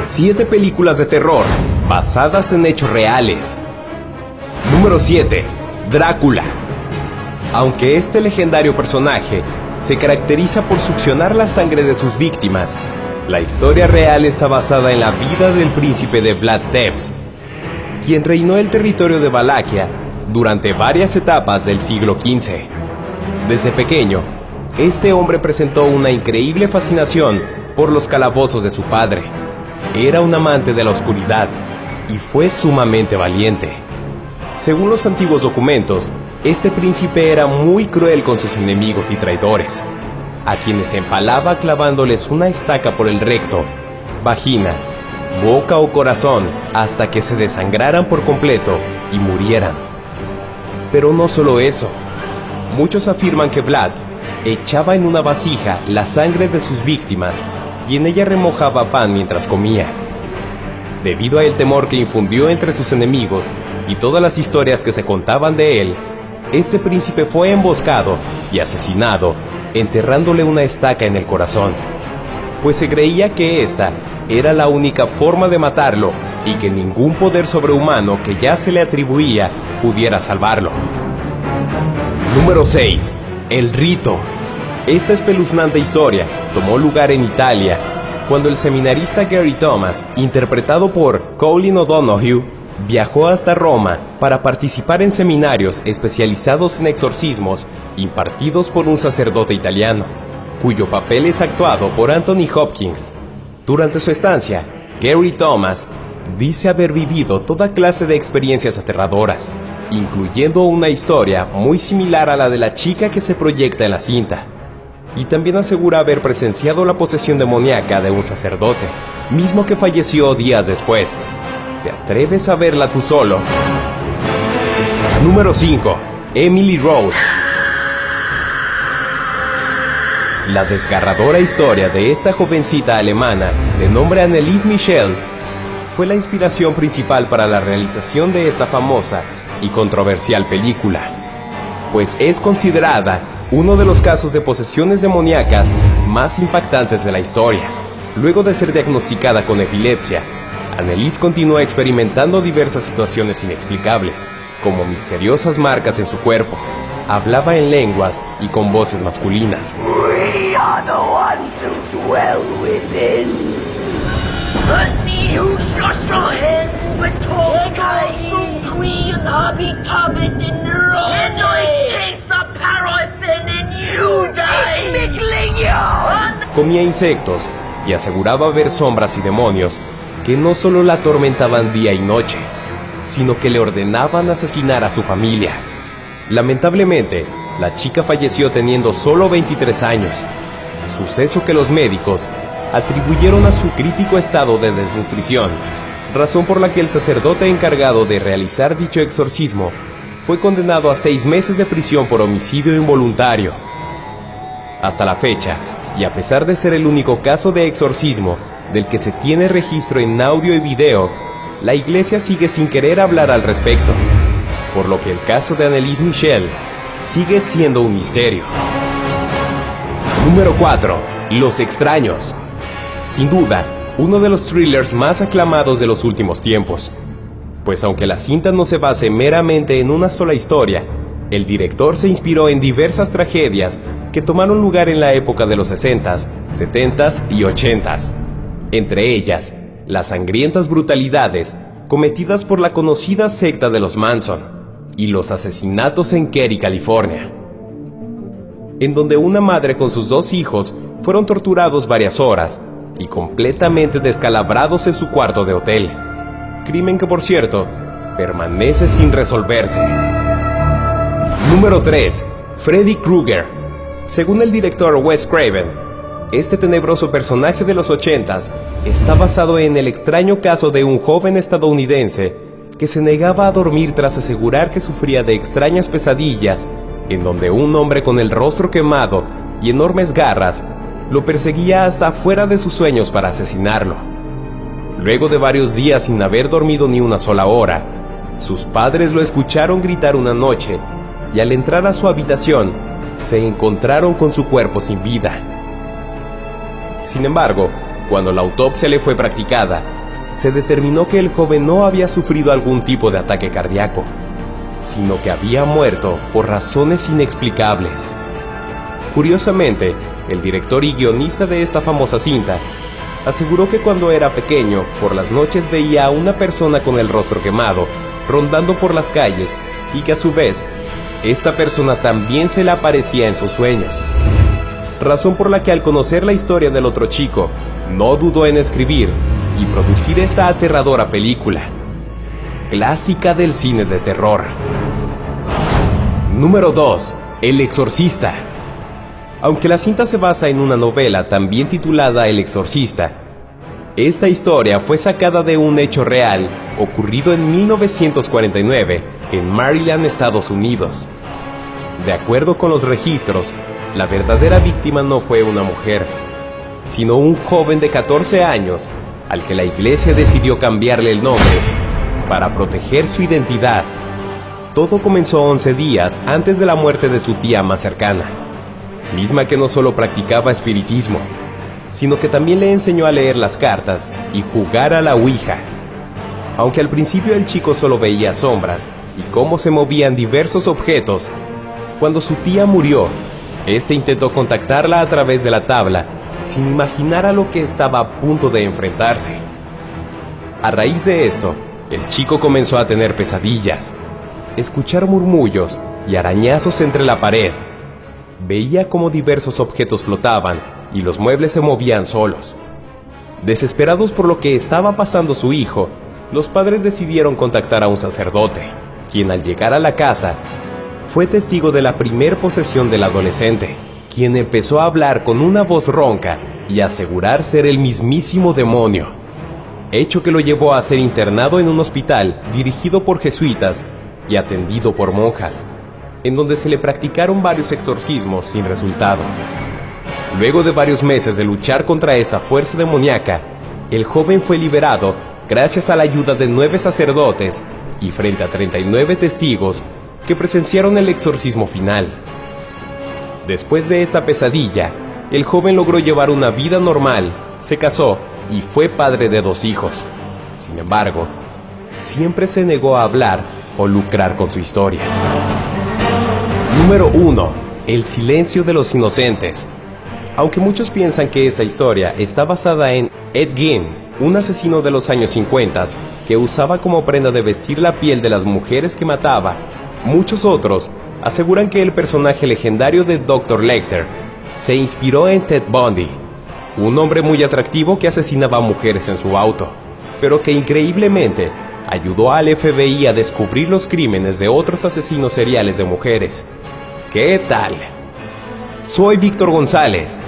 7 películas de terror basadas en hechos reales. Número 7. Drácula. Aunque este legendario personaje se caracteriza por succionar la sangre de sus víctimas, la historia real está basada en la vida del príncipe de Vlad Tepes, quien reinó el territorio de Valaquia durante varias etapas del siglo XV. Desde pequeño, este hombre presentó una increíble fascinación por los calabozos de su padre. Era un amante de la oscuridad y fue sumamente valiente. Según los antiguos documentos, este príncipe era muy cruel con sus enemigos y traidores, a quienes empalaba clavándoles una estaca por el recto, vagina, boca o corazón hasta que se desangraran por completo y murieran. Pero no solo eso. Muchos afirman que Vlad echaba en una vasija la sangre de sus víctimas y en ella remojaba pan mientras comía. Debido al temor que infundió entre sus enemigos y todas las historias que se contaban de él, este príncipe fue emboscado y asesinado, enterrándole una estaca en el corazón, pues se creía que esta era la única forma de matarlo y que ningún poder sobrehumano que ya se le atribuía pudiera salvarlo. Número 6. El rito. Esta espeluznante historia tomó lugar en Italia, cuando el seminarista Gary Thomas, interpretado por Colin O'Donoghue, viajó hasta Roma para participar en seminarios especializados en exorcismos impartidos por un sacerdote italiano, cuyo papel es actuado por Anthony Hopkins. Durante su estancia, Gary Thomas dice haber vivido toda clase de experiencias aterradoras, incluyendo una historia muy similar a la de la chica que se proyecta en la cinta. Y también asegura haber presenciado la posesión demoníaca de un sacerdote, mismo que falleció días después. ¿Te atreves a verla tú solo? Número 5. Emily Rose. La desgarradora historia de esta jovencita alemana, de nombre Anneliese Michel, fue la inspiración principal para la realización de esta famosa y controversial película, pues es considerada uno de los casos de posesiones demoníacas más impactantes de la historia. Luego de ser diagnosticada con epilepsia, Anneliese continúa experimentando diversas situaciones inexplicables, como misteriosas marcas en su cuerpo. Hablaba en lenguas y con voces masculinas. We are the ones who dwell within. Comía insectos y aseguraba ver sombras y demonios que no solo la atormentaban día y noche, sino que le ordenaban asesinar a su familia. Lamentablemente, la chica falleció teniendo solo 23 años, suceso que los médicos atribuyeron a su crítico estado de desnutrición, razón por la que el sacerdote encargado de realizar dicho exorcismo fue condenado a 6 meses de prisión por homicidio involuntario. Hasta la fecha, y a pesar de ser el único caso de exorcismo del que se tiene registro en audio y video, la iglesia sigue sin querer hablar al respecto, por lo que el caso de Anneliese Michel sigue siendo un misterio. Número 4. Los extraños. Sin duda, uno de los thrillers más aclamados de los últimos tiempos, pues aunque la cinta no se base meramente en una sola historia, el director se inspiró en diversas tragedias que tomaron lugar en la época de los 60s, 70s y 80s. Entre ellas, las sangrientas brutalidades cometidas por la conocida secta de los Manson y los asesinatos en Cary, California, en donde una madre con sus 2 hijos fueron torturados varias horas y completamente descalabrados en su cuarto de hotel. Crimen que, por cierto, permanece sin resolverse. Número 3. Freddy Krueger. Según el director Wes Craven, este tenebroso personaje de los 80s está basado en el extraño caso de un joven estadounidense que se negaba a dormir tras asegurar que sufría de extrañas pesadillas, en donde un hombre con el rostro quemado y enormes garras lo perseguía hasta fuera de sus sueños para asesinarlo. Luego de varios días sin haber dormido ni una sola hora, sus padres lo escucharon gritar una noche y al entrar a su habitación se encontraron con su cuerpo sin vida. Sin embargo, Cuando la autopsia le fue practicada, se determinó que el joven no había sufrido algún tipo de ataque cardíaco, sino que había muerto por razones inexplicables. Curiosamente, el director y guionista de esta famosa cinta aseguró que cuando era pequeño, por las noches veía a una persona con el rostro quemado rondando por las calles y que a su vez, esta persona también se le aparecía en sus sueños. Razón por la que al conocer la historia del otro chico, no dudó en escribir y producir esta aterradora película, clásica del cine de terror. Número 2. El Exorcista. Aunque la cinta se basa en una novela también titulada El Exorcista, esta historia fue sacada de un hecho real ocurrido en 1949 en Maryland, Estados Unidos. De acuerdo con los registros, la verdadera víctima no fue una mujer, sino un joven de 14 años al que la iglesia decidió cambiarle el nombre para proteger su identidad. Todo comenzó 11 días antes de la muerte de su tía más cercana, misma que no solo practicaba espiritismo, sino que también le enseñó a leer las cartas y jugar a la Ouija. Aunque al principio el chico solo veía sombras y cómo se movían diversos objetos, cuando su tía murió, este intentó contactarla a través de la tabla, sin imaginar a lo que estaba a punto de enfrentarse. A raíz de esto, el chico comenzó a tener pesadillas, escuchar murmullos y arañazos entre la pared. Veía cómo diversos objetos flotaban y los muebles se movían solos. Desesperados por lo que estaba pasando su hijo, los padres decidieron contactar a un sacerdote, quien al llegar a la casa, fue testigo de la primer posesión del adolescente, quien empezó a hablar con una voz ronca y asegurar ser el mismísimo demonio, hecho que lo llevó a ser internado en un hospital dirigido por jesuitas y atendido por monjas, en donde se le practicaron varios exorcismos sin resultado. Luego de varios meses de luchar contra esa fuerza demoníaca, el joven fue liberado gracias a la ayuda de 9 sacerdotes y frente a 39 testigos que presenciaron el exorcismo final. Después de esta pesadilla, el joven logró llevar una vida normal, se casó y fue padre de 2 hijos. Sin embargo, siempre se negó a hablar o lucrar con su historia. Número 1. El silencio de los inocentes. Aunque muchos piensan que esta historia está basada en Ed Gein, un asesino de los años 50 que usaba como prenda de vestir la piel de las mujeres que mataba, muchos otros aseguran que el personaje legendario de Dr. Lecter se inspiró en Ted Bundy, un hombre muy atractivo que asesinaba a mujeres en su auto, pero que increíblemente ayudó al FBI a descubrir los crímenes de otros asesinos seriales de mujeres. ¿Qué tal? Soy Víctor González